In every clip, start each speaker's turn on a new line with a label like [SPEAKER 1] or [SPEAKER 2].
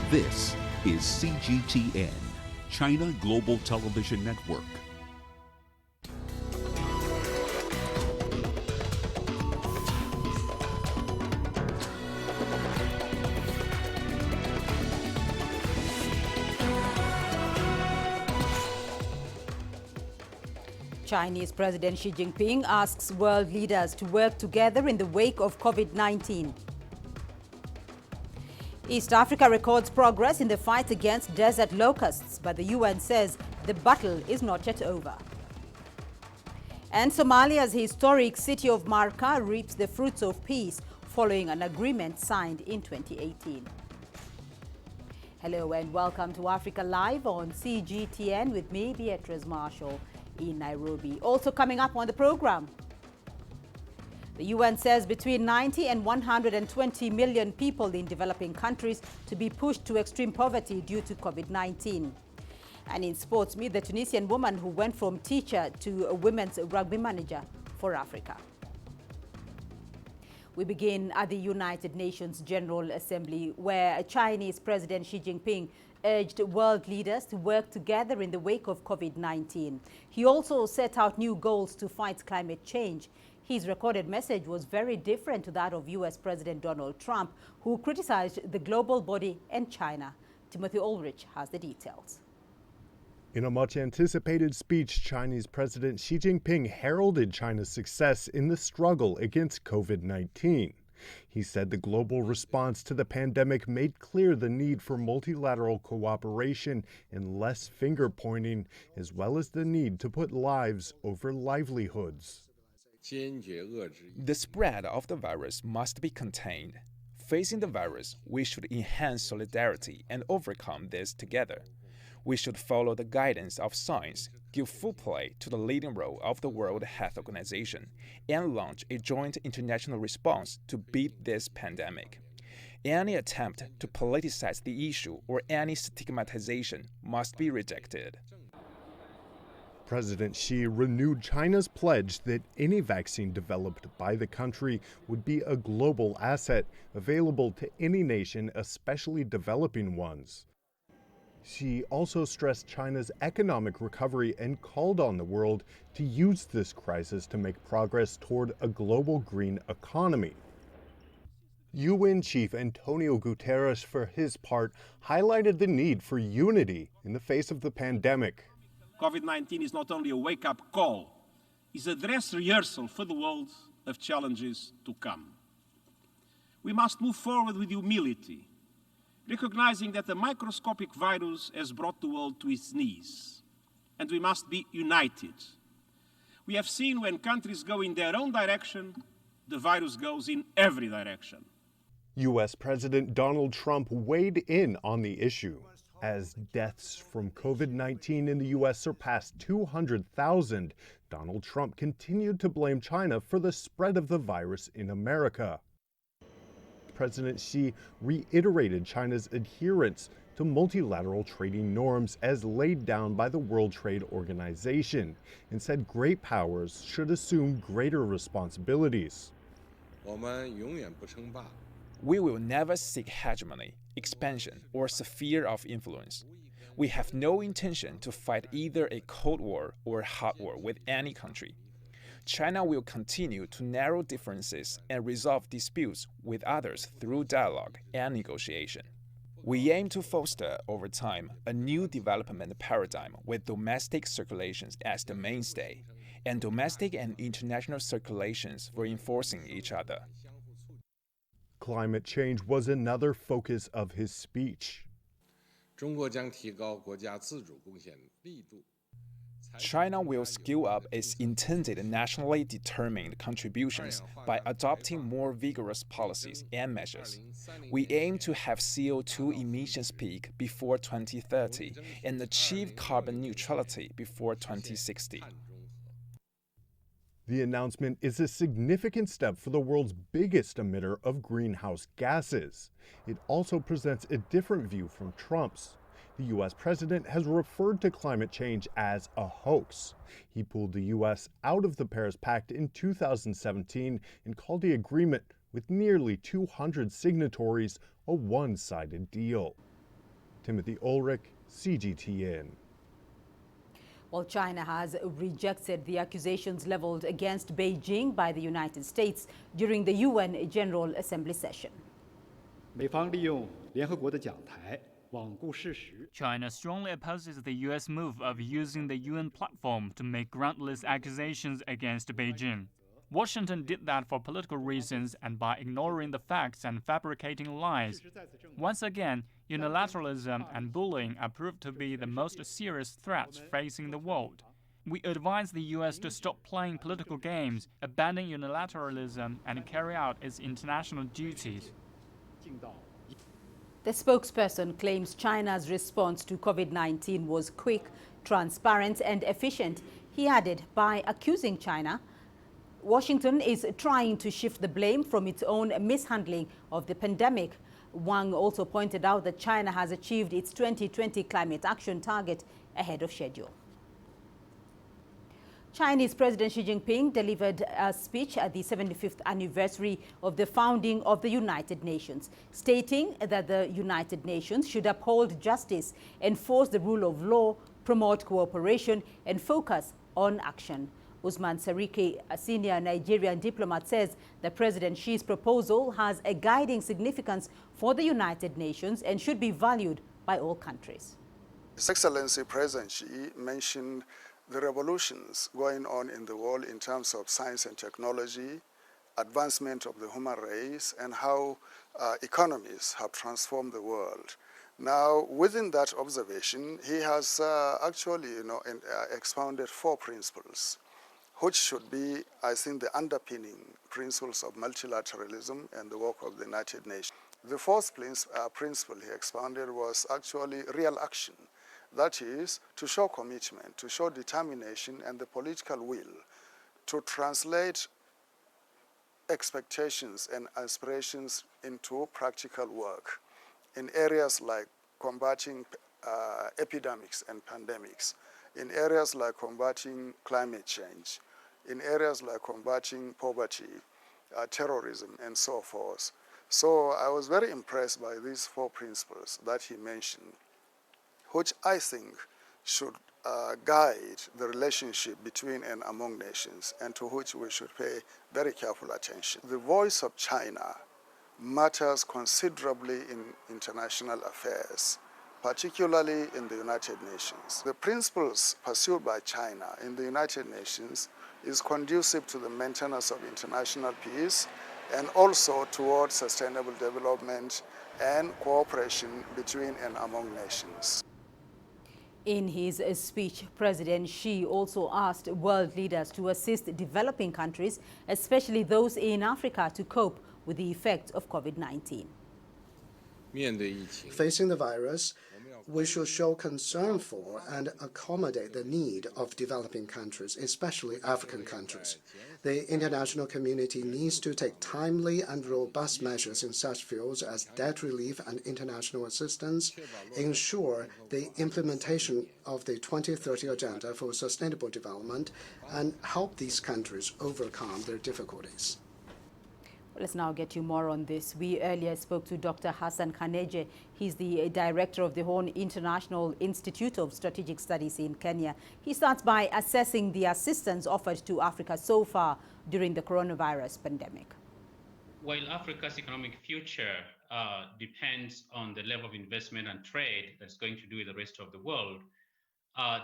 [SPEAKER 1] This is CGTN, China Global Television Network.
[SPEAKER 2] Chinese President Xi Jinping asks world leaders to work together in the wake of COVID-19. East Africa records progress in the fight against desert locusts, but the UN says the battle is not yet over. And Somalia's historic city of Marka reaps the fruits of peace following an agreement signed in 2018. Hello and welcome to Africa Live on CGTN with me, Beatrice Marshall, in Nairobi. Also coming up on the program, the UN says between 90 and 120 million people in developing countries to be pushed to extreme poverty due to COVID-19. And in sports, meet the Tunisian woman who went from teacher to a women's rugby manager for Africa. We begin at the United Nations General Assembly, where Chinese President Xi Jinping urged world leaders to work together in the wake of COVID-19. He also set out new goals to fight climate change. His recorded message was very different to that of US President Donald Trump, who criticized the global body and China. Timothy Ulrich has the details.
[SPEAKER 3] In a much-anticipated speech, Chinese President Xi Jinping heralded China's success in the struggle against COVID-19. He said the global response to the pandemic made clear the need for multilateral cooperation and less finger-pointing, as well as the need to put lives over livelihoods.
[SPEAKER 4] The spread of the virus must be contained. Facing the virus, we should enhance solidarity and overcome this together. We should follow the guidance of science, give full play to the leading role of the World Health Organization, and launch a joint international response to beat this pandemic. Any attempt to politicize the issue or any stigmatization must be rejected.
[SPEAKER 3] President Xi renewed China's pledge that any vaccine developed by the country would be a global asset available to any nation, especially developing ones. Xi also stressed China's economic recovery and called on the world to use this crisis to make progress toward a global green economy. UN Chief Antonio Guterres, for his part, highlighted the need for unity in the face of the pandemic.
[SPEAKER 5] COVID-19 is not only a wake-up call, it's a dress rehearsal for the world of challenges to come. We must move forward with humility, recognizing that the microscopic virus has brought the world to its knees, and we must be united. We have seen when countries go in their own direction, the virus goes in every direction.
[SPEAKER 3] U.S. President Donald Trump weighed in on the issue. As deaths from COVID-19 in the U.S. surpassed 200,000, Donald Trump continued to blame China for the spread of the virus in America. President Xi reiterated China's adherence to multilateral trading norms as laid down by the World Trade Organization and said great powers should assume greater responsibilities.
[SPEAKER 4] We will never seek hegemony, expansion, or sphere of influence. We have no intention to fight either a Cold War or a hot war with any country. China will continue to narrow differences and resolve disputes with others through dialogue and negotiation. We aim to foster, over time, a new development paradigm with domestic circulations as the mainstay, and domestic and international circulations reinforcing each other.
[SPEAKER 3] Climate change was another focus of his speech.
[SPEAKER 4] China will scale up its intended nationally determined contributions by adopting more vigorous policies and measures. We aim to have CO2 emissions peak before 2030 and achieve carbon neutrality before 2060.
[SPEAKER 3] The announcement is a significant step for the world's biggest emitter of greenhouse gases. It also presents a different view from Trump's. The U.S. president has referred to climate change as a hoax. He pulled the U.S. out of the Paris Pact in 2017 and called the agreement, with nearly 200 signatories, a one-sided deal. Timothy Ulrich, CGTN.
[SPEAKER 2] Well, China has rejected the accusations leveled against Beijing by the United States during the UN General Assembly session.
[SPEAKER 6] China strongly opposes the U.S. move of using the UN platform to make groundless accusations against Beijing. Washington did that for political reasons and by ignoring the facts and fabricating lies. Once again, unilateralism and bullying are proved to be the most serious threats facing the world. We advise the U.S. to stop playing political games, abandon unilateralism, and carry out its international duties.
[SPEAKER 2] The spokesperson claims China's response to COVID-19 was quick, transparent, and efficient. He added, by accusing China, Washington is trying to shift the blame from its own mishandling of the pandemic. Wang also pointed out that China has achieved its 2020 climate action target ahead of schedule. Chinese President Xi Jinping delivered a speech at the 75th anniversary of the founding of the United Nations, stating that the United Nations should uphold justice, enforce the rule of law, promote cooperation, and focus on action. Usman Sariki, a senior Nigerian diplomat, says that President Xi's proposal has a guiding significance for the United Nations and should be valued by all countries.
[SPEAKER 7] His Excellency President Xi mentioned the revolutions going on in the world in terms of science and technology, advancement of the human race, and how economies have transformed the world. Now, within that observation, he has actually, expounded 4 principles, which should be, I think, the underpinning principles of multilateralism and the work of the United Nations. The 4th principle he expounded was actually real action. That is, to show commitment, to show determination and the political will to translate expectations and aspirations into practical work in areas like combating epidemics and pandemics, in areas like combating climate change, in areas like combating poverty, terrorism, and so forth. So I was very impressed by these 4 principles that he mentioned, which I think should guide the relationship between and among nations, and to which we should pay very careful attention. The voice of China matters considerably in international affairs, particularly in the United Nations. The principles pursued by China in the United Nations is conducive to the maintenance of international peace and also towards sustainable development and cooperation between and among nations.
[SPEAKER 2] In his speech, President Xi also asked world leaders to assist developing countries, especially those in Africa, to cope with the effects of COVID-19.
[SPEAKER 8] Facing the virus, we should show concern for and accommodate the need of developing countries, especially African countries. The international community needs to take timely and robust measures in such fields as debt relief and international assistance, ensure the implementation of the 2030 Agenda for Sustainable Development, and help these countries overcome their difficulties.
[SPEAKER 2] Let's now get you more on this. We earlier spoke to Dr. Hassan Kaneje. He's the director of the Horn International Institute of Strategic Studies in Kenya. He starts by assessing the assistance offered to Africa so far during the coronavirus pandemic.
[SPEAKER 9] While Africa's economic future depends on the level of investment and trade that's going to do with the rest of the world,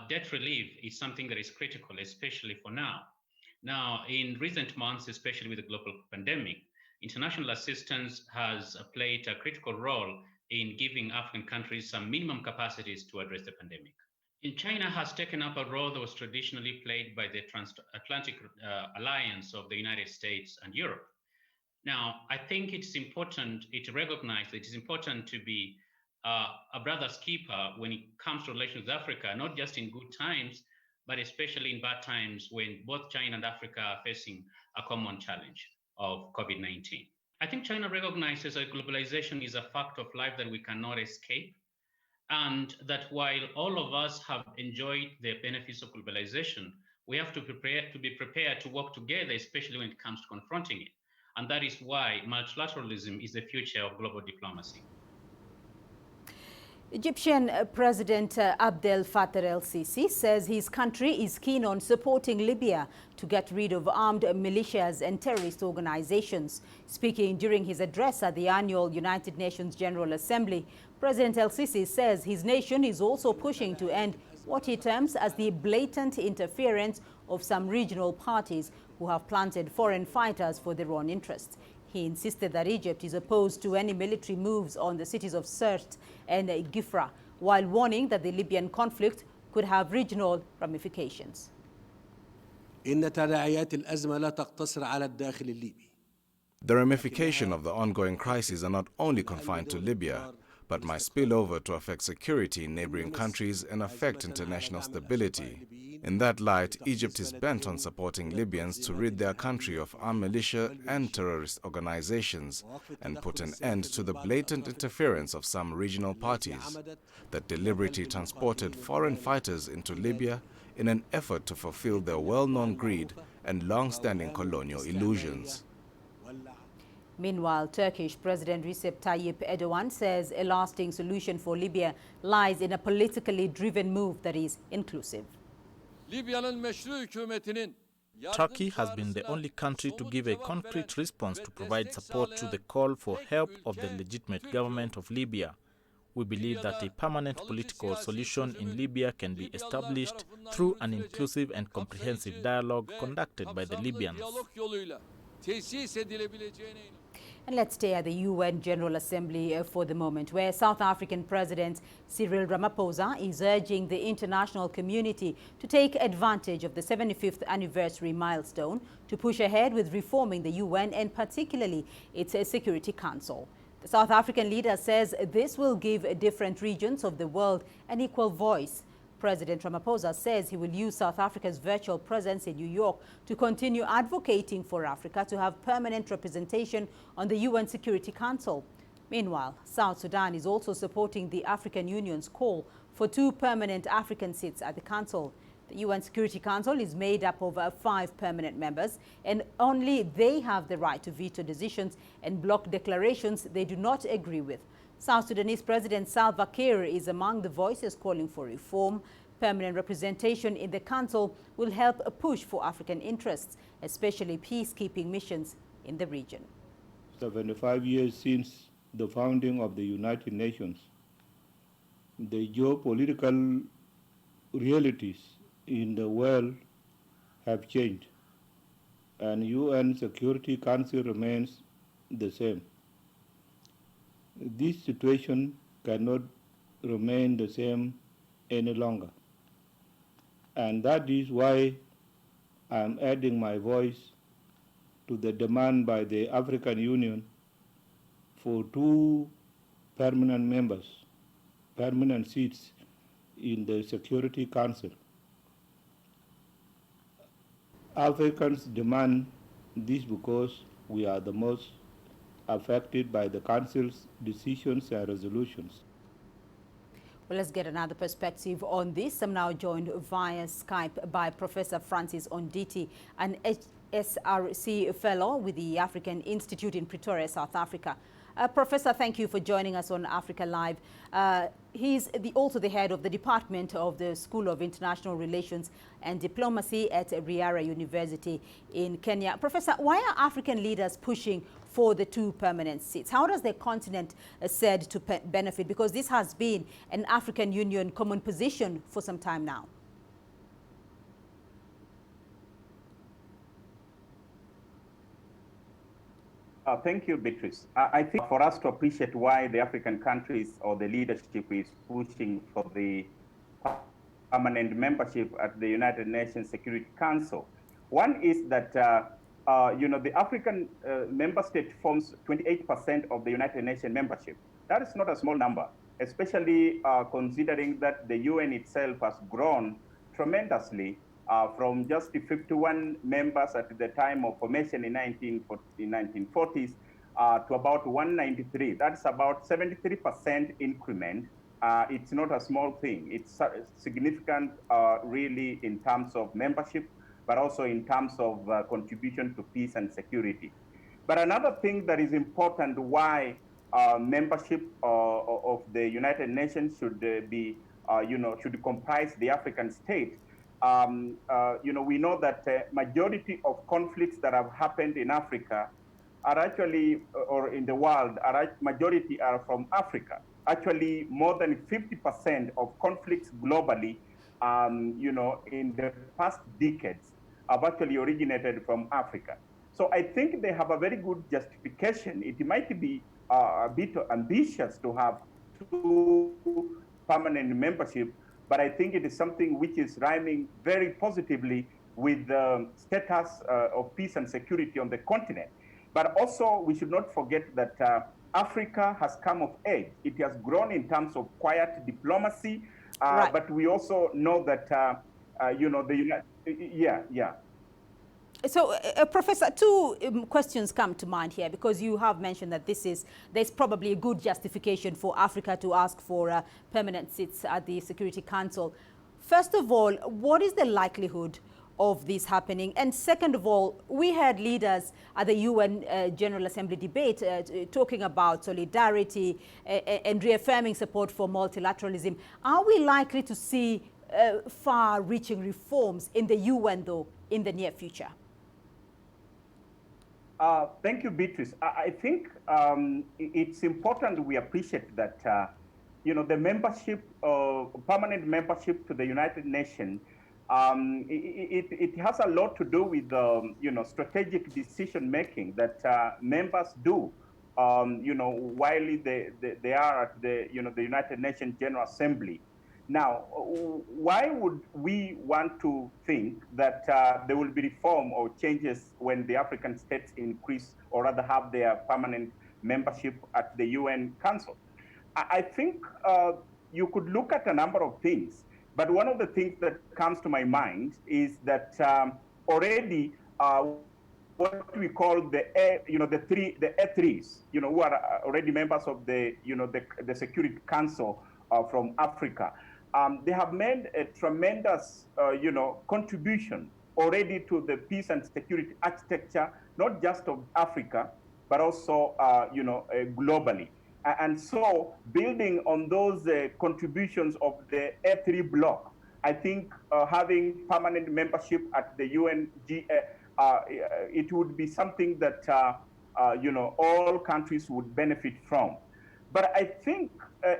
[SPEAKER 9] debt relief is something that is critical, especially for now. Now, in recent months, especially with the global pandemic, international assistance has played a critical role in giving African countries some minimum capacities to address the pandemic. And China has taken up a role that was traditionally played by the transatlantic alliance of the United States and Europe. Now, I think it's important to recognize that it is important to be a brother's keeper when it comes to relations with Africa, not just in good times, but especially in bad times when both China and Africa are facing a common challenge of COVID-19. I think China recognizes that globalization is a fact of life that we cannot escape, and that while all of us have enjoyed the benefits of globalization, we have to be prepared to work together, especially when it comes to confronting it. And that is why multilateralism is the future of global diplomacy.
[SPEAKER 2] Egyptian President Abdel Fattah el-Sisi says his country is keen on supporting Libya to get rid of armed militias and terrorist organizations. Speaking during his address at the annual United Nations General Assembly, President el-Sisi says his nation is also pushing to end what he terms as the blatant interference of some regional parties who have planted foreign fighters for their own interests. He insisted that Egypt is opposed to any military moves on the cities of Sirte and Gifra, while warning that the Libyan conflict could have regional ramifications.
[SPEAKER 10] The ramifications of the ongoing crisis are not only confined to Libya, but might spill over to affect security in neighboring countries and affect international stability. In that light, Egypt is bent on supporting Libyans to rid their country of armed militia and terrorist organizations and put an end to the blatant interference of some regional parties that deliberately transported foreign fighters into Libya in an effort to fulfill their well-known greed and long-standing colonial illusions.
[SPEAKER 2] Meanwhile, Turkish President Recep Tayyip Erdogan says a lasting solution for Libya lies in a politically driven move that is inclusive.
[SPEAKER 11] Turkey has been the only country to give a concrete response to provide support to the call for help of the legitimate government of Libya. We believe that a permanent political solution in Libya can be established through an inclusive and comprehensive dialogue conducted by the Libyans.
[SPEAKER 2] And let's stay at the UN General Assembly for the moment, where South African President Cyril Ramaphosa is urging the international community to take advantage of the 75th anniversary milestone to push ahead with reforming the UN and particularly its Security Council. The South African leader says this will give different regions of the world an equal voice. President Ramaphosa says he will use South Africa's virtual presence in New York to continue advocating for Africa to have permanent representation on the UN Security Council. Meanwhile, South Sudan is also supporting the African Union's call for 2 permanent African seats at the Council. The UN Security Council is made up of 5 permanent members, and only they have the right to veto decisions and block declarations they do not agree with. South Sudanese President Salva Kiir is among the voices calling for reform. Permanent representation in the Council will help push for African interests, especially peacekeeping missions in the region.
[SPEAKER 12] 75 years since the founding of the United Nations, the geopolitical realities in the world have changed, and UN Security Council remains the same. This situation cannot remain the same any longer. And that is why I'm adding my voice to the demand by the African Union for 2 permanent members, permanent seats in the Security Council. Africans demand this because we are the most affected by the Council's decisions and resolutions.
[SPEAKER 2] Well, let's get another perspective on this. I'm now joined via Skype by Professor Francis Onditi, an SRC Fellow with the African Institute in Pretoria, South Africa. Professor, thank you for joining us on Africa Live. He's also the head of the Department of the School of International Relations and Diplomacy at Riara University in Kenya. Professor, why are African leaders pushing for the 2 permanent seats? How does the continent said to benefit? Because this has been an African Union common position for some time now.
[SPEAKER 13] Thank you, Beatrice. I think for us to appreciate why the African countries or the leadership is pushing for the permanent membership at the United Nations Security Council, one is that the African member state forms 28% of the United Nations membership. That is not a small number, especially considering that the UN itself has grown tremendously from just 51 members at the time of formation in 1940s to about 193. That's about 73% increment. It's not a small thing. It's significant really in terms of membership, but also in terms of contribution to peace and security. But another thing that is important why membership of the United Nations should should comprise the African state. We know that majority of conflicts that have happened in Africa are actually, or in the world, majority are from Africa. Actually, more than 50% of conflicts globally, in the past decades, have actually originated from Africa. So I think they have a very good justification. It might be a bit ambitious to have 2 permanent membership, but I think it is something which is rhyming very positively with the status of peace and security on the continent. But also, we should not forget that Africa has come of age. It has grown in terms of quiet diplomacy, right. But we also know that,
[SPEAKER 2] So, Professor, 2 questions come to mind here, because you have mentioned that there's probably a good justification for Africa to ask for permanent seats at the Security Council. First of all, what is the likelihood of this happening? And second of all, we had leaders at the UN General Assembly debate talking about solidarity and reaffirming support for multilateralism. Are we likely to see far-reaching reforms in the UN, though, in the near future?
[SPEAKER 13] Thank you, Beatrice. I think it's important we appreciate that, the membership, permanent membership to the United Nations, it has a lot to do with, strategic decision-making that members do, while they are at the United Nations General Assembly. Now, why would we want to think that there will be reform or changes when the African states increase or rather have their permanent membership at the UN Council? I think you could look at a number of things, but one of the things that comes to my mind is that already what we call the A3s, who are already members of the Security Council from Africa. They have made a tremendous, contribution already to the peace and security architecture, not just of Africa, but also, globally. And so, building on those contributions of the A3 bloc, I think having permanent membership at the UNG, it would be something that, all countries would benefit from. But I think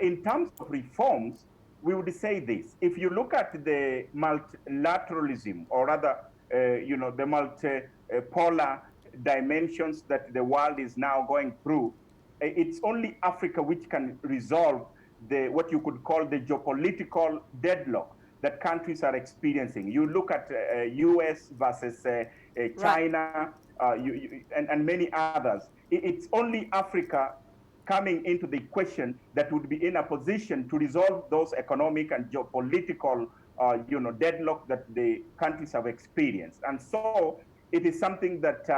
[SPEAKER 13] in terms of reforms, we would say this: if you look at the multilateralism, or rather, the multipolar dimensions that the world is now going through, it's only Africa which can resolve what you could call the geopolitical deadlock that countries are experiencing. You look at US versus China, and many others. It's only Africa coming into the equation that would be in a position to resolve those economic and geopolitical, deadlock that the countries have experienced. And so it is something that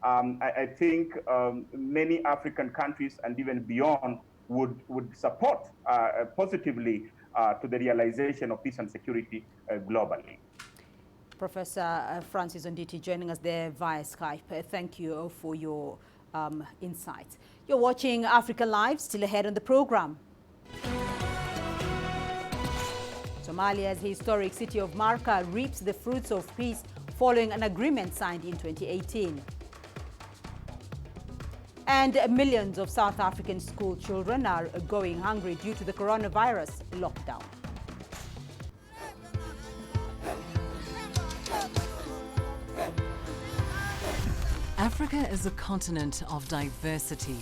[SPEAKER 13] I think many African countries and even beyond would support positively to the realization of peace and security globally.
[SPEAKER 2] Professor Francis Onditi joining us there via Skype. Thank you for your insights. You're watching Africa Live, still ahead on the program. Somalia's historic city of Marka reaps the fruits of peace following an agreement signed in 2018. And millions of South African school children are going hungry due to the coronavirus lockdown.
[SPEAKER 14] Africa is a continent of diversity,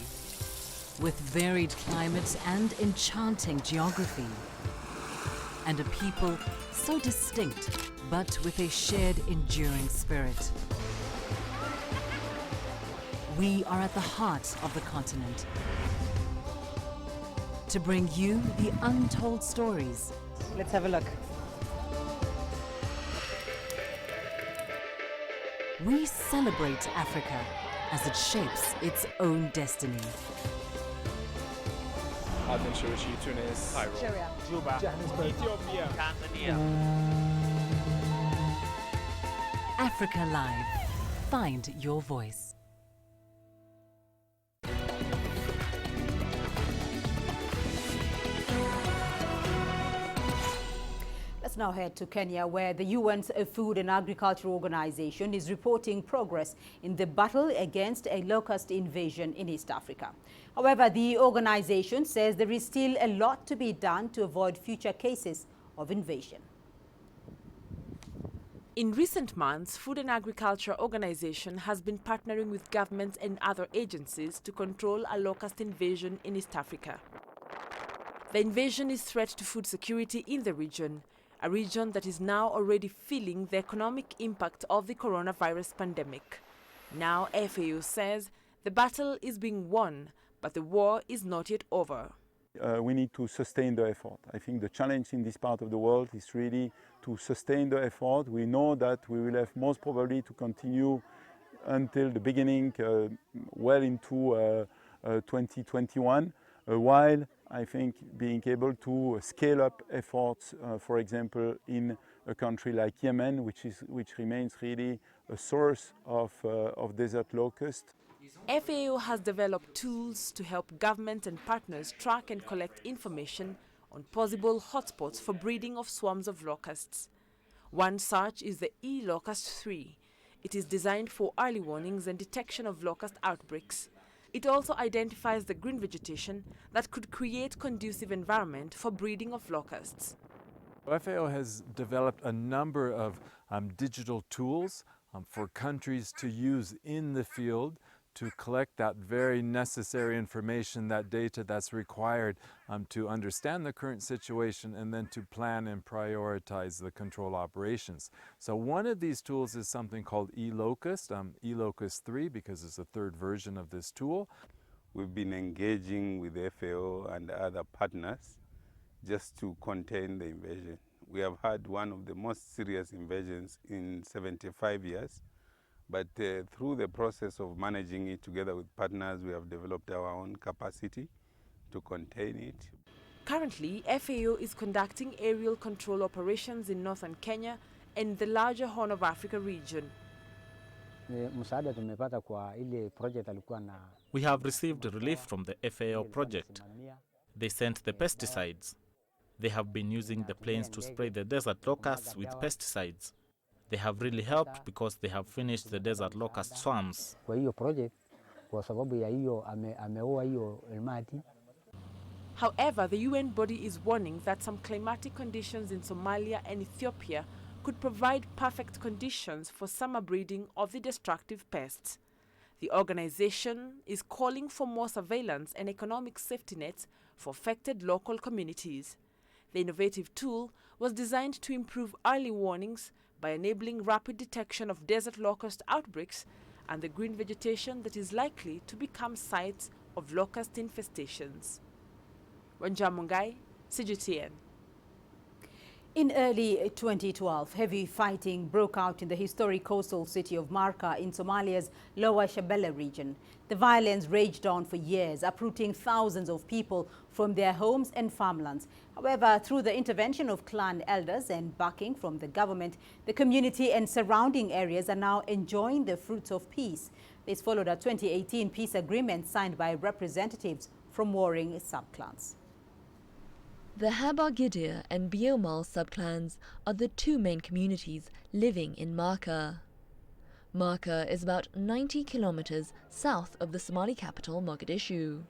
[SPEAKER 14] with varied climates and enchanting geography, and a people so distinct, but with a shared enduring spirit. We are at the heart of the continent to bring you the untold stories.
[SPEAKER 2] Let's have a look.
[SPEAKER 14] We celebrate Africa as it shapes its own destiny.
[SPEAKER 4] Tunis, Cairo,
[SPEAKER 15] Juba, Johannesburg, Ethiopia, Tanzania.
[SPEAKER 14] Africa Live. Find your voice.
[SPEAKER 2] now head to Kenya, where the UN's Food and Agriculture Organization is reporting progress in the battle against a locust invasion in East Africa. However, the organization says there is still a lot to be done to avoid future cases of invasion.
[SPEAKER 16] In recent months, Food and Agriculture Organization has been partnering with governments and other agencies to control a locust invasion in East Africa. The invasion is a threat to food security in the region, a region that is now already feeling the economic impact of the coronavirus pandemic. Now, FAO says the battle is being won, but the war is not yet over.
[SPEAKER 17] We need to sustain the effort. I think the challenge in this part of the world is really to sustain the effort. We know that we will have most probably to continue until the beginning, well into 2021, while I think being able to scale up efforts, for example, in a country like Yemen, which remains really a source of desert locust.
[SPEAKER 16] FAO has developed tools to help governments and partners track and collect information on possible hotspots for breeding of swarms of locusts. One such is the Locust 3. It is designed for early warnings and detection of locust outbreaks. It also identifies the green vegetation that could create conducive environment for breeding of locusts.
[SPEAKER 18] FAO has developed a number of digital tools for countries to use in the field to collect that very necessary information, that data that's required to understand the current situation and then to plan and prioritize the control operations. So one of these tools is something called Locust, Locust 3, because it's the third version of this tool.
[SPEAKER 19] We've been engaging with the FAO and other partners just to contain the invasion. We have had one of the most serious invasions in 75 years. But through the process of managing it together with partners, we have developed our own capacity to contain it.
[SPEAKER 16] Currently, FAO is conducting aerial control operations in northern Kenya and the larger Horn of Africa region.
[SPEAKER 11] We have received relief from the FAO project. They sent the pesticides. They have been using the planes to spray the desert locusts with pesticides. They have really helped because they have finished the desert locust swarms.
[SPEAKER 16] However, the UN body is warning that some climatic conditions in Somalia and Ethiopia could provide perfect conditions for summer breeding of the destructive pests. The organization is calling for more surveillance and economic safety nets for affected local communities. The innovative tool was designed to improve early warnings by enabling rapid detection of desert locust outbreaks and the green vegetation that is likely to become sites of locust infestations. Wanja Mungai, CGTN.
[SPEAKER 2] In early 2012, heavy fighting broke out in the historic coastal city of Marka in Somalia's Lower Shabelle region. The violence raged on for years, uprooting thousands of people from their homes and farmlands. However, through the intervention of clan elders and backing from the government, the community and surrounding areas are now enjoying the fruits of peace. This followed a 2018 peace agreement signed by representatives from warring subclans.
[SPEAKER 20] The Haba Gidir and Biomal subclans are the two main communities living in Marka. Marka is about 90 kilometers south of the Somali capital, Mogadishu.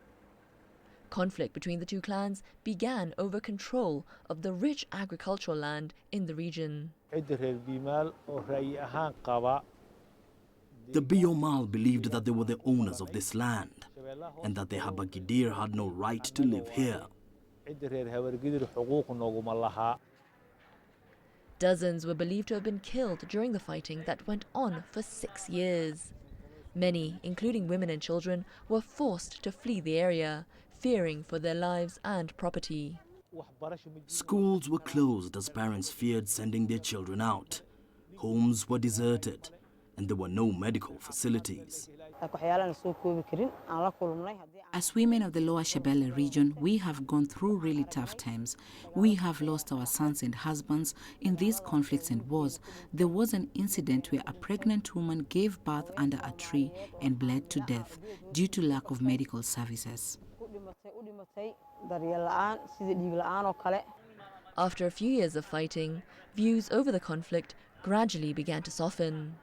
[SPEAKER 20] Conflict between the two clans began over control of the rich agricultural land in the region.
[SPEAKER 15] The
[SPEAKER 21] Biomal believed that they were the owners of this land and that the Haba Gidir had no right to live here.
[SPEAKER 20] Dozens were believed to have been killed during the fighting that went on for 6 years. Many, including women and children, were forced to flee the area, fearing for their lives and property.
[SPEAKER 21] Schools were closed as parents feared sending their children out. Homes were deserted, and there were no medical facilities.
[SPEAKER 22] As women of the Lower Shabelle region, we have gone through really tough times. We have lost our sons and husbands in these conflicts and wars. There was an incident where a pregnant woman gave birth under a tree and bled to death due to lack of medical services.
[SPEAKER 20] After a few years of fighting, views over the conflict gradually began to soften.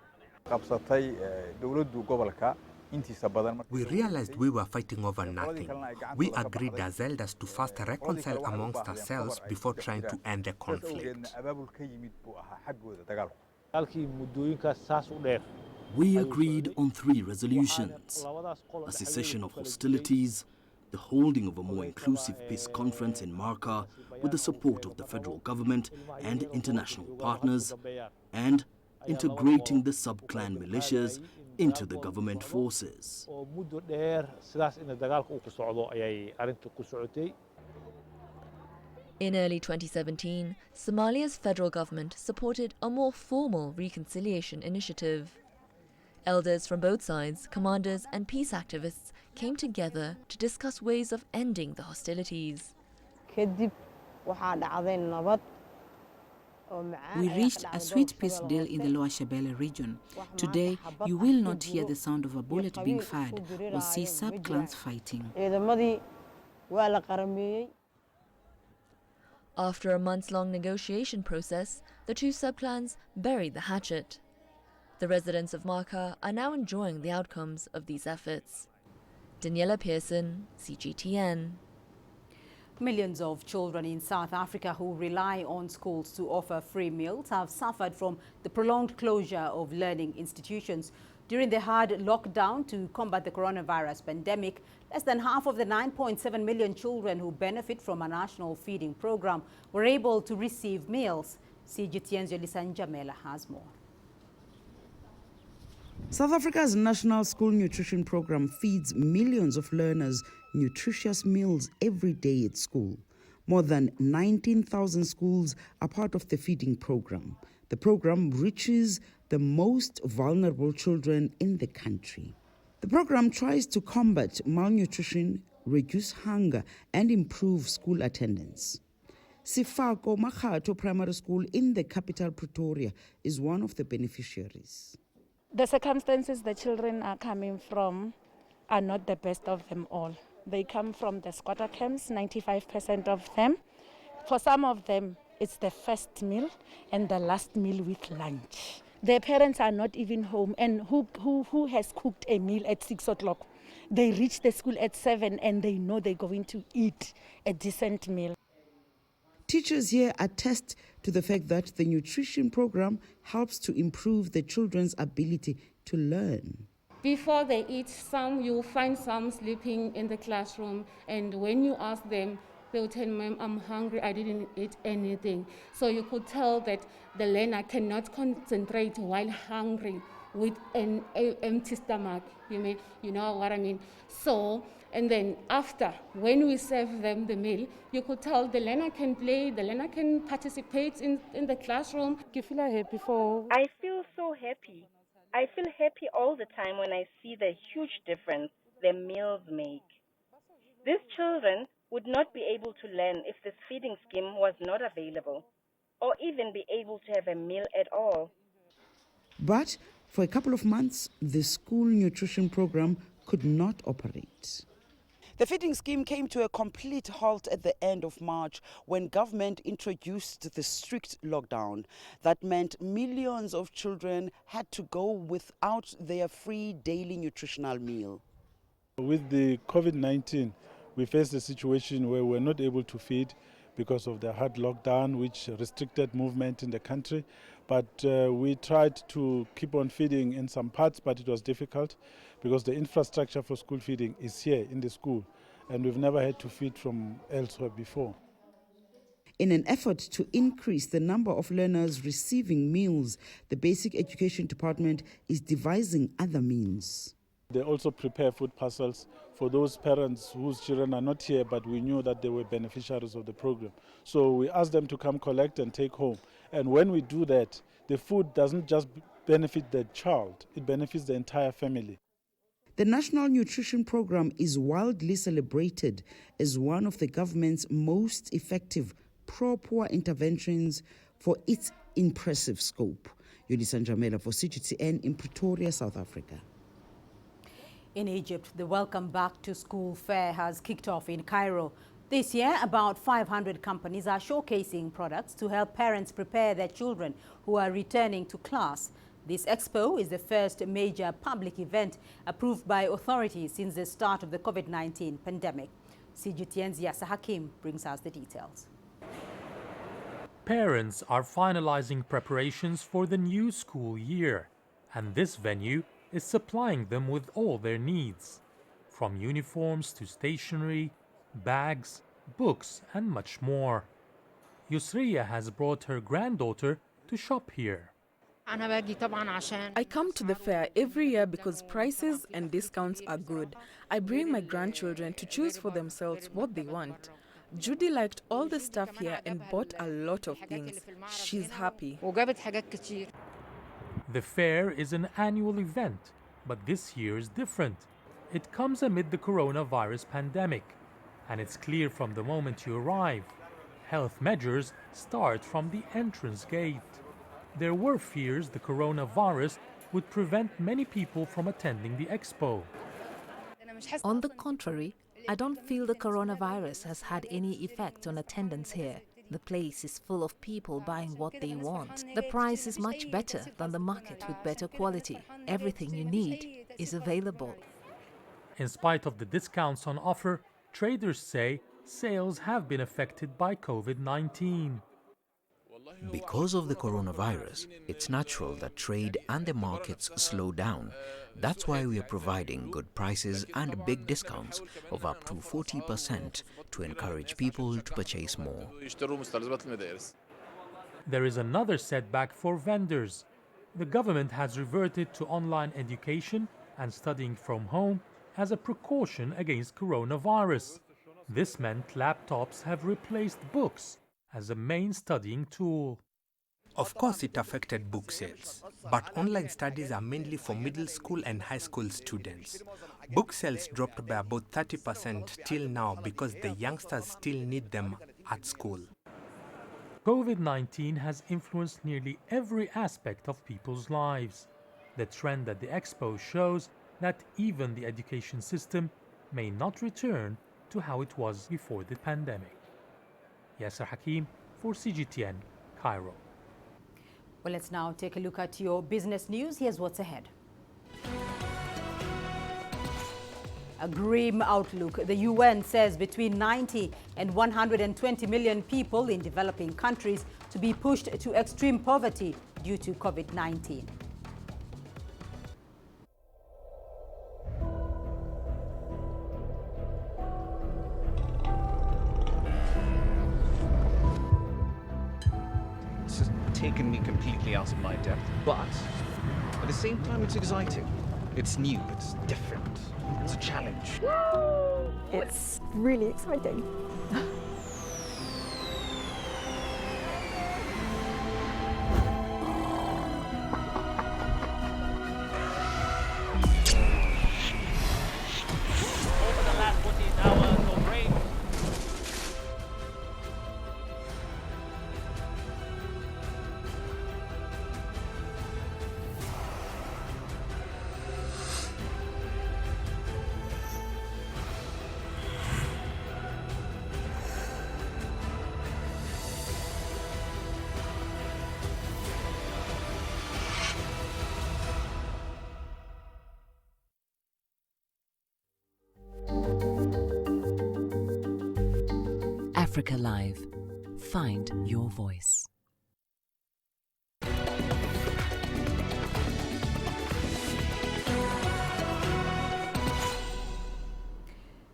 [SPEAKER 1] We realized we were fighting over nothing. We agreed as elders to first reconcile amongst ourselves before trying to end the conflict.
[SPEAKER 21] We agreed on 3 resolutions: a cessation of hostilities, the holding of a more inclusive peace conference in Marca with the support of the federal government and international partners, and integrating the sub-clan militias into the government forces.
[SPEAKER 20] In early 2017, Somalia's federal government supported a more formal reconciliation initiative. Elders from both sides, commanders and peace activists came together to discuss ways of ending the hostilities.
[SPEAKER 22] We reached a sweet peace deal in the Lower Shabelle region. Today, you will not hear the sound of a bullet being fired or see sub-clans fighting.
[SPEAKER 20] After a months-long negotiation process, the 2 sub-clans buried the hatchet. The residents of Marca are now enjoying the outcomes of these efforts. Daniela Pearson, CGTN.
[SPEAKER 2] Millions of children in South Africa who rely on schools to offer free meals have suffered from the prolonged closure of learning institutions. During the hard lockdown to combat the coronavirus pandemic, less than half of the 9.7 million children who benefit from a national feeding program were able to receive meals. CGTN's Yolisan Jamela has more.
[SPEAKER 5] South Africa's National School Nutrition Program feeds millions of learners nutritious meals every day at school. More than 19,000 schools are part of the feeding program. The program reaches the most vulnerable children in the country. The program tries to combat malnutrition, reduce hunger, and improve school attendance. Sifako Makhato Primary School in the capital Pretoria is one of the beneficiaries.
[SPEAKER 23] The circumstances the children are coming from are not the best of them all. They come from the squatter camps, 95% of them. For some of them, it's the first meal and the last meal with lunch. Their parents are not even home, and who has cooked a meal at 6 o'clock? They reach the school at 7 and they know they're going to eat a decent meal.
[SPEAKER 5] Teachers here attest to the fact that the nutrition program helps to improve the children's ability to learn.
[SPEAKER 24] Before they eat, you'll find some sleeping in the classroom, and when you ask them, they'll tell Ma'am, I'm hungry, I didn't eat anything. So you could tell that the learner cannot concentrate while hungry with an empty stomach. You know what I mean? So, and then after, when we serve them the meal, you could tell the learner can play, the learner can participate in the classroom.
[SPEAKER 23] You feel happy for?
[SPEAKER 25] I feel so happy. I feel happy all the time when I see the huge difference the meals make. These children would not be able to learn if this feeding scheme was not available, or even be able to have a meal at all.
[SPEAKER 5] But for a couple of months, the school nutrition program could not operate.
[SPEAKER 26] The feeding scheme came to a complete halt at the end of March when government introduced the strict lockdown. That meant millions of children had to go without their free daily nutritional meal.
[SPEAKER 27] With the COVID-19, we faced a situation where we're not able to feed because of the hard lockdown, which restricted movement in the country. But we tried to keep on feeding in some parts, but it was difficult because the infrastructure for school feeding is here in the school, and we've never had to feed from elsewhere before.
[SPEAKER 5] In an effort to increase the number of learners receiving meals, the Basic Education Department is devising other means.
[SPEAKER 27] They also prepare food parcels for those parents whose children are not here, but we knew that they were beneficiaries of the program. So we asked them to come collect and take home. And when we do that, the food doesn't just benefit the child, it benefits the entire family.
[SPEAKER 5] The National Nutrition Program is widely celebrated as one of the government's most effective pro-poor interventions for its impressive scope. Yolisan Jamela for CGTN in Pretoria, South Africa.
[SPEAKER 2] In Egypt, the Welcome Back to School fair has kicked off in Cairo. This year, about 500 companies are showcasing products to help parents prepare their children who are returning to class. This expo is the first major public event approved by authorities since the start of the COVID-19 pandemic. CGTN's Yasser Hakim brings us the details.
[SPEAKER 3] Parents are finalizing preparations for the new school year, and this venue is supplying them with all their needs, from uniforms to stationery, bags, books, and much more. Yusriya has brought her granddaughter to shop here.
[SPEAKER 6] I come to the fair every year because prices and discounts are good. I bring my grandchildren to choose for themselves what they want. Judy liked all the stuff here and bought a lot of things. She's happy.
[SPEAKER 3] The fair is an annual event, but this year is different. It comes amid the coronavirus pandemic, and it's clear from the moment you arrive. Health measures start from the entrance gate. There were fears the coronavirus would prevent many people from attending the expo.
[SPEAKER 7] On the contrary, I don't feel the coronavirus has had any effect on attendance here. The place is full of people buying what they want. The price is much better than the market with better quality. Everything you need is available.
[SPEAKER 3] In spite of the discounts on offer, traders say sales have been affected by COVID-19.
[SPEAKER 8] Because of the coronavirus, it's natural that trade and the markets slow down. That's why we are providing good prices and big discounts of up to 40% to encourage people to purchase more.
[SPEAKER 3] There is another setback for vendors. The government has reverted to online education and studying from home as a precaution against coronavirus. This meant laptops have replaced books as a main studying tool.
[SPEAKER 1] Of course, it affected book sales, but online studies are mainly for middle school and high school students. Book sales dropped by about 30% till now because the youngsters still need them at school.
[SPEAKER 3] COVID-19 has influenced nearly every aspect of people's lives. The trend at the expo shows that even the education system may not return to how it was before the pandemic. Yasser Hakim for CGTN, Cairo.
[SPEAKER 2] Well, let's now take a look at your business news. Here's what's ahead. A grim outlook. The UN says between 90 and 120 million people in developing countries to be pushed to extreme poverty due to COVID-19.
[SPEAKER 9] Taken me completely out of my depth, but at the same time it's exciting. It's new, it's different, it's a challenge.
[SPEAKER 10] It's really exciting.
[SPEAKER 14] Africa Live. Find your voice.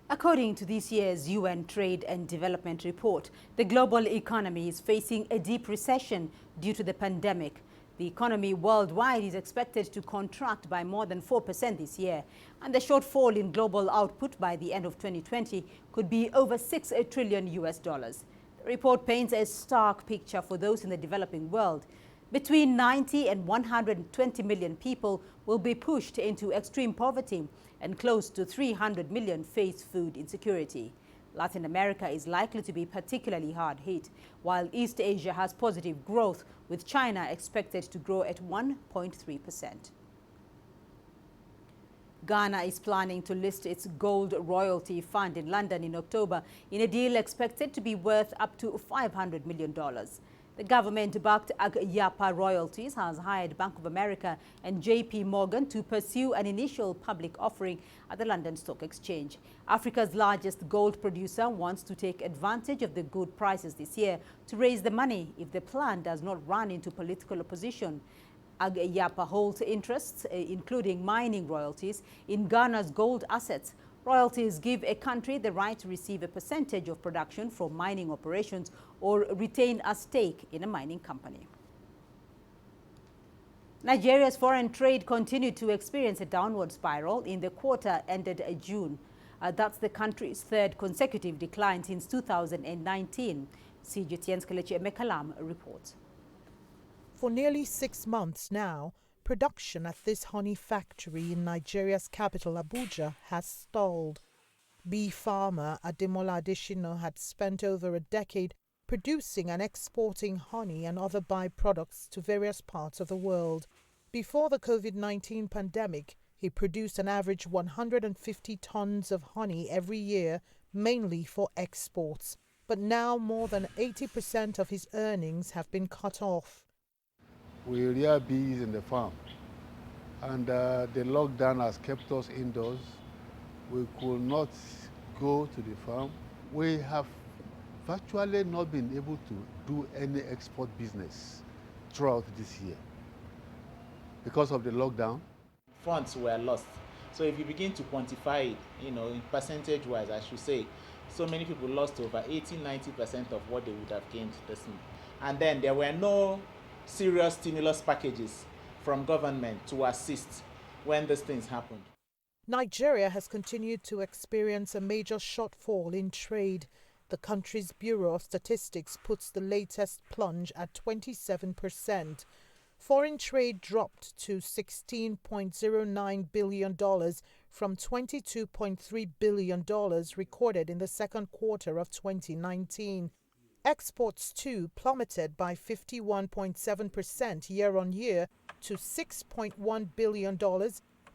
[SPEAKER 2] According to this year's UN Trade and Development Report, the global economy is facing a deep recession due to the pandemic. The economy worldwide is expected to contract by more than 4% this year, and the shortfall in global output by the end of 2020 could be over $6 trillion. The report paints a stark picture for those in the developing world. Between 90 and 120 million people will be pushed into extreme poverty, and close to 300 million face food insecurity. Latin America is likely to be particularly hard hit, while East Asia has positive growth, with China expected to grow at 1.3%. Ghana is planning to list its gold royalty fund in London in October in a deal expected to be worth up to $500 million. The government-backed Yapa Royalties has hired Bank of America and JP Morgan to pursue an initial public offering at the London Stock Exchange. Africa's largest gold producer wants to take advantage of the good prices this year to raise the money if the plan does not run into political opposition. Yapa holds interests, including mining royalties, in Ghana's gold assets. Royalties give a country the right to receive a percentage of production from mining operations or retain a stake in a mining company. Nigeria's foreign trade continued to experience a downward spiral in the quarter ended June. That's the country's third consecutive decline since 2019. CGTN's Kelechi Emekalam reports.
[SPEAKER 4] For nearly 6 months now, production at this honey factory in Nigeria's capital Abuja has stalled. Bee farmer Ademola Adeshino had spent over a decade producing and exporting honey and other byproducts to various parts of the world. Before the COVID-19 pandemic, he produced an average 150 tons of honey every year, mainly for exports. But now more than 80% of his earnings have been cut off.
[SPEAKER 11] We rear bees in the farm, and the lockdown has kept us indoors. We could not go to the farm. We have virtually not been able to do any export business throughout this year because of the lockdown.
[SPEAKER 12] Funds were lost. So if you begin to quantify it, in percentage-wise, I should say, so many people lost over 80–90% of what they would have gained this month. And then there were no serious stimulus packages from government to assist when these things happened.
[SPEAKER 4] Nigeria has continued to experience a major shortfall in trade. The country's Bureau of Statistics puts the latest plunge at 27%. Foreign trade dropped to $16.09 billion from $22.3 billion recorded in the second quarter of 2019. Exports, too, plummeted by 51.7% year-on-year to $6.1 billion,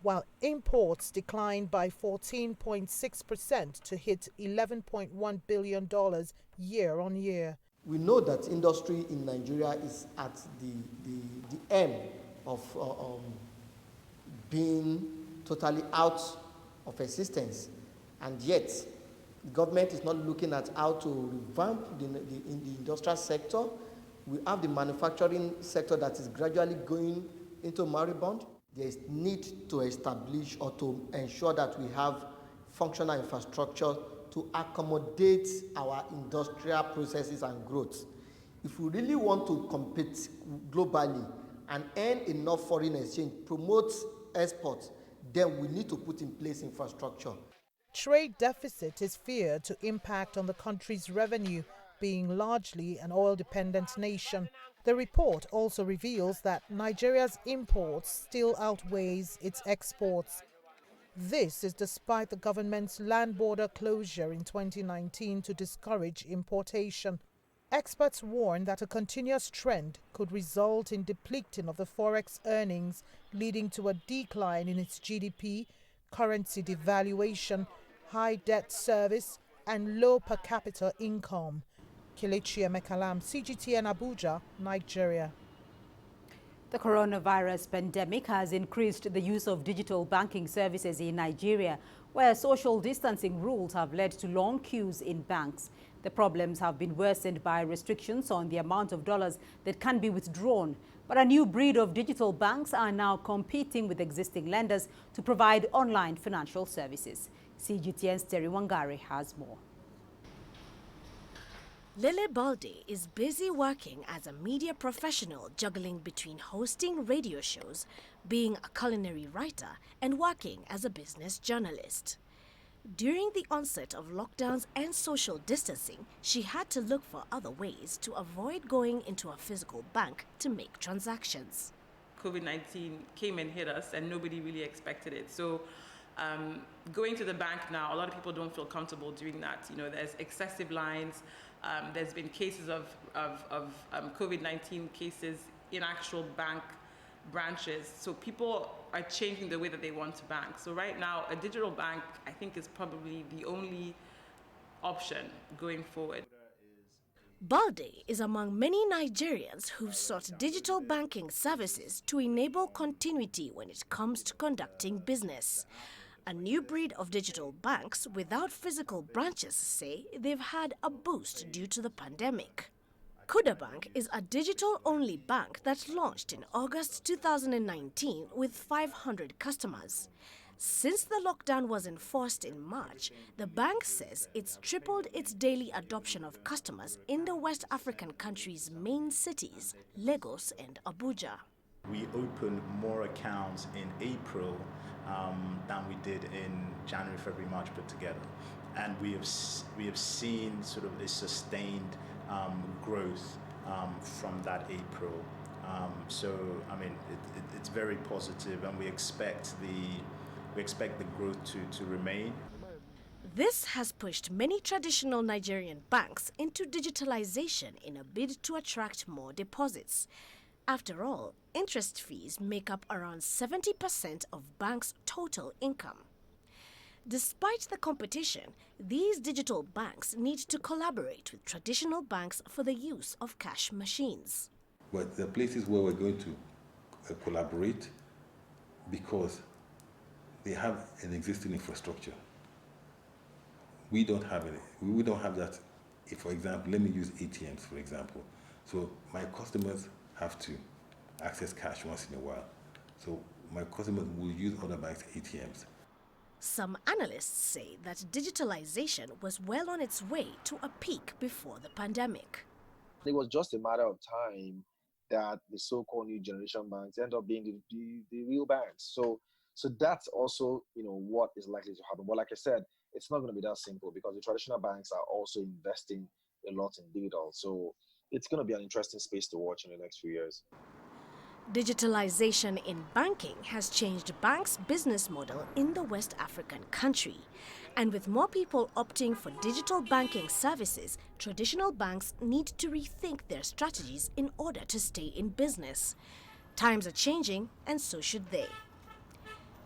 [SPEAKER 4] while imports declined by 14.6% to hit $11.1 billion year-on-year.
[SPEAKER 13] We know that industry in Nigeria is at the end of being totally out of existence, and yet the government is not looking at how to revamp in the industrial sector. We have the manufacturing sector that is gradually going into moribund. There is need to establish or to ensure that we have functional infrastructure to accommodate our industrial processes and growth. If we really want to compete globally and earn enough foreign exchange, promote exports, then we need to put in place infrastructure.
[SPEAKER 4] Trade deficit is feared to impact on the country's revenue, being largely an oil-dependent nation. The report also reveals that Nigeria's imports still outweighs its exports. This is despite the government's land border closure in 2019 to discourage importation. Experts warn that a continuous trend could result in depleting of the forex earnings, leading to a decline in its GDP, currency devaluation, high debt service, and low per capita income. Kelechi Emekalam, CGTN Abuja, Nigeria.
[SPEAKER 2] The coronavirus pandemic has increased the use of digital banking services in Nigeria, where social distancing rules have led to long queues in banks. The problems have been worsened by restrictions on the amount of dollars that can be withdrawn. But a new breed of digital banks are now competing with existing lenders to provide online financial services. CGTN's Terry Wangari has more.
[SPEAKER 17] Lele Balde is busy working as a media professional, juggling between hosting radio shows, being a culinary writer, and working as a business journalist. During the onset of lockdowns and social distancing, she had to look for other ways to avoid going into a physical bank to make transactions.
[SPEAKER 18] COVID-19 came and hit us, and nobody really expected it. So going to the bank now, a lot of people don't feel comfortable doing that. There's excessive lines. There's been cases of COVID-19 cases in actual bank branches. So people are changing the way that they want to bank. So right now, a digital bank, I think, is probably the only option going forward.
[SPEAKER 17] Balde is among many Nigerians who've sought digital banking services to enable continuity when it comes to conducting business. A new breed of digital banks without physical branches say they've had a boost due to the pandemic. Kuda Bank is a digital-only bank that launched in August 2019 with 500 customers. Since the lockdown was enforced in March, the bank says it's tripled its daily adoption of customers in the West African country's main cities, Lagos and Abuja.
[SPEAKER 15] We opened more accounts in April than we did in January, February, March put together. And we have seen sort of a sustained growth from that April. So, I mean, it's very positive, and we expect the growth to remain.
[SPEAKER 17] This has pushed many traditional Nigerian banks into digitalization in a bid to attract more deposits. After all, interest fees make up around 70% of banks' total income. Despite the competition, these digital banks need to collaborate with traditional banks for the use of cash machines.
[SPEAKER 16] But the places where we're going to collaborate, because they have an existing infrastructure. We don't have any. We don't have that. If, for example, let me use ATMs, for example. So my customers have to access cash once in a while. So my customers will use other banks' ATMs.
[SPEAKER 17] Some analysts say that digitalization was well on its way to a peak before the pandemic.
[SPEAKER 19] It was just a matter of time that the so-called new generation banks end up being the real banks. So that's also, what is likely to happen. But like I said, it's not going to be that simple because the traditional banks are also investing a lot in digital. So it's going to be an interesting space to watch in the next few years.
[SPEAKER 17] Digitalization in banking has changed banks' business model in the West African country. And with more people opting for digital banking services, traditional banks need to rethink their strategies in order to stay in business. Times are changing, and so should they.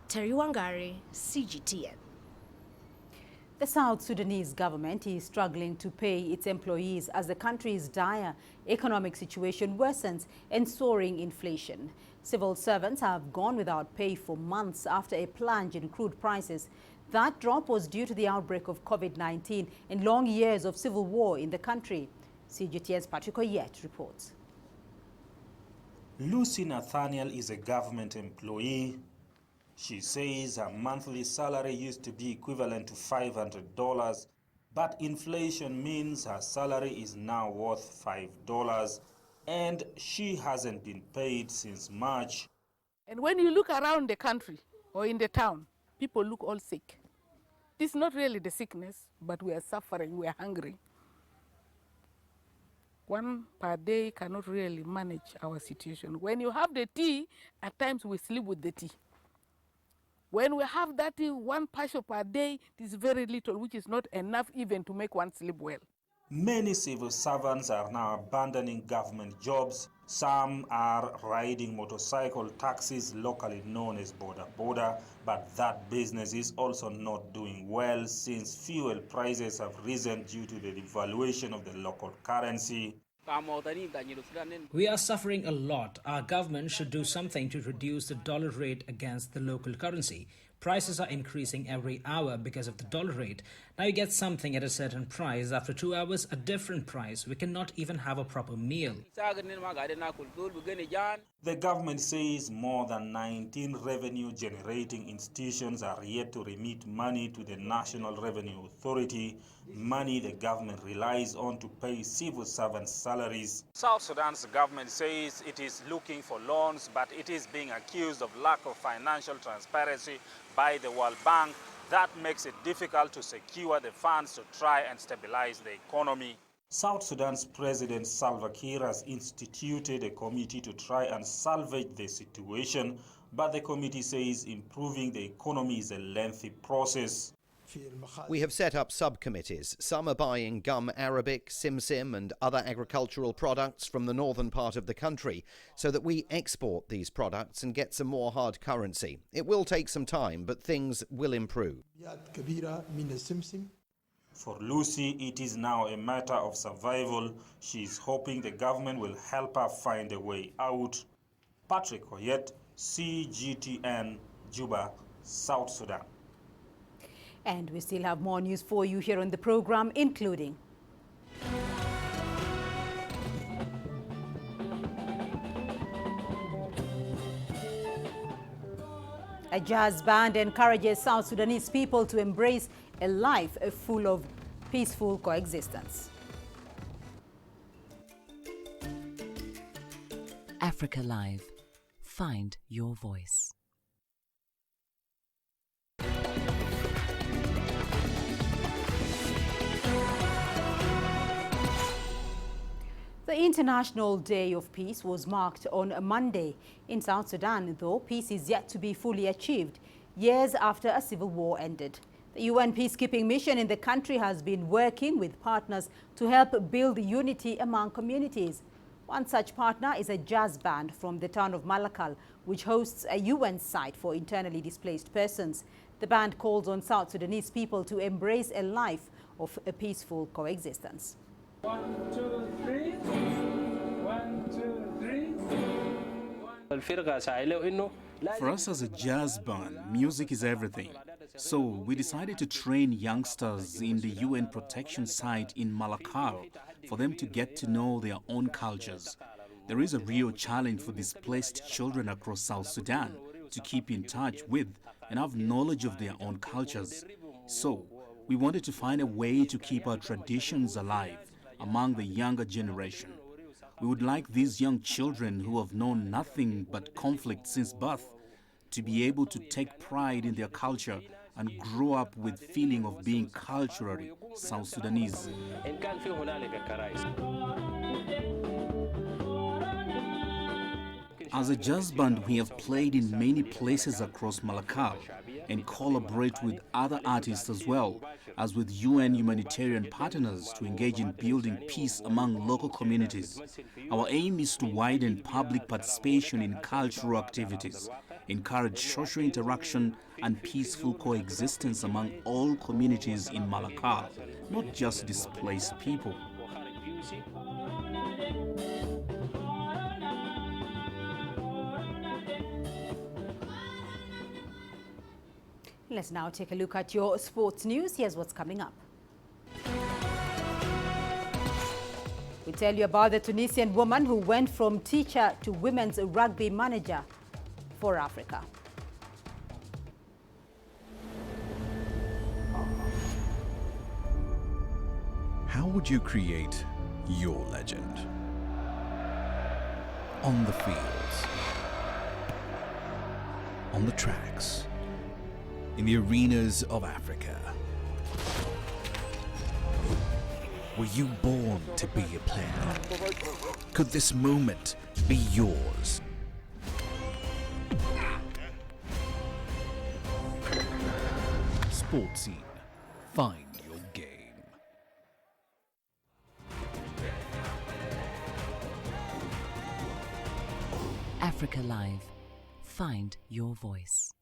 [SPEAKER 17] Terry Wangari, CGTN.
[SPEAKER 2] The South Sudanese government is struggling to pay its employees as the country's dire economic situation worsens and soaring inflation. Civil servants have gone without pay for months after a plunge in crude prices. That drop was due to the outbreak of COVID-19 and long years of civil war in the country. CGTN's Patrick Oyet reports.
[SPEAKER 20] Lucy Nathaniel is a government employee. She says her monthly salary used to be equivalent to $500, but inflation means her salary is now worth $5, and she hasn't been paid since March.
[SPEAKER 21] And when you look around the country or in the town, people look all sick. It's not really the sickness, but we are suffering, we are hungry. One per day cannot really manage our situation. When you have the tea, at times we sleep with the tea. When we have that one passion per day, it is very little, which is not enough even to make one sleep well.
[SPEAKER 20] Many civil servants are now abandoning government jobs. Some are riding motorcycle taxis, locally known as boda, but that business is also not doing well since fuel prices have risen due to the devaluation of the local currency.
[SPEAKER 22] We are suffering a lot. Our government should do something to reduce the dollar rate against the local currency. Prices are increasing every hour because of the dollar rate. Now you get something at a certain price. After 2 hours, a different price. We cannot even have a proper meal.
[SPEAKER 20] The government says more than 19 revenue-generating institutions are yet to remit money to the National Revenue Authority, money the government relies on to pay civil servants' salaries. South Sudan's government says it is looking for loans, but it is being accused of lack of financial transparency by the World Bank. That makes it difficult to secure the funds to try and stabilize the economy. South Sudan's President Salva Kiir has instituted a committee to try and salvage the situation, but the committee says improving the economy is a lengthy process.
[SPEAKER 5] We have set up subcommittees. Some are buying gum arabic, simsim and other agricultural products from the northern part of the country so that we export these products and get some more hard currency. It will take some time, but things will improve.
[SPEAKER 20] For Lucy, it is now a matter of survival. She is hoping the government will help her find a way out. Patrick Oyet, CGTN, Juba, South Sudan.
[SPEAKER 2] And we still have more news for you here on the program, including a jazz band encourages South Sudanese people to embrace a life full of peaceful coexistence.
[SPEAKER 14] Africa Live. Find your voice.
[SPEAKER 2] The International Day of Peace was marked on Monday in South Sudan, though peace is yet to be fully achieved, years after a civil war ended. The UN peacekeeping mission in the country has been working with partners to help build unity among communities. One such partner is a jazz band from the town of Malakal, which hosts a UN site for internally displaced persons. The band calls on South Sudanese people to embrace a life of a peaceful coexistence.
[SPEAKER 6] 1, 2, 3. 1, 2, 3.
[SPEAKER 23] For us as a jazz band, music is everything. So we decided to train youngsters in the UN protection site in Malakal for them to get to know their own cultures. There is a real challenge for displaced children across South Sudan to keep in touch with and have knowledge of their own cultures. So we wanted to find a way to keep our traditions alive among the younger generation. We would like these young children who have known nothing but conflict since birth to be able to take pride in their culture and grow up with feeling of being culturally South Sudanese. As a jazz band, we have played in many places across Malakal and collaborate with other artists as well as with UN humanitarian partners to engage in building peace among local communities. Our aim is to widen public participation in cultural activities, encourage social interaction and peaceful coexistence among all communities in Malakal, not just displaced people.
[SPEAKER 2] Let's now take a look at your sports news. Here's what's coming up. We tell you about the Tunisian woman who went from teacher to women's rugby manager for Africa.
[SPEAKER 24] How would you create your legend? On the fields, on the tracks, in the arenas of Africa. Were you born to be a player? Could this moment be yours? Sports Scene. Find your game.
[SPEAKER 14] Africa Live. Find your voice.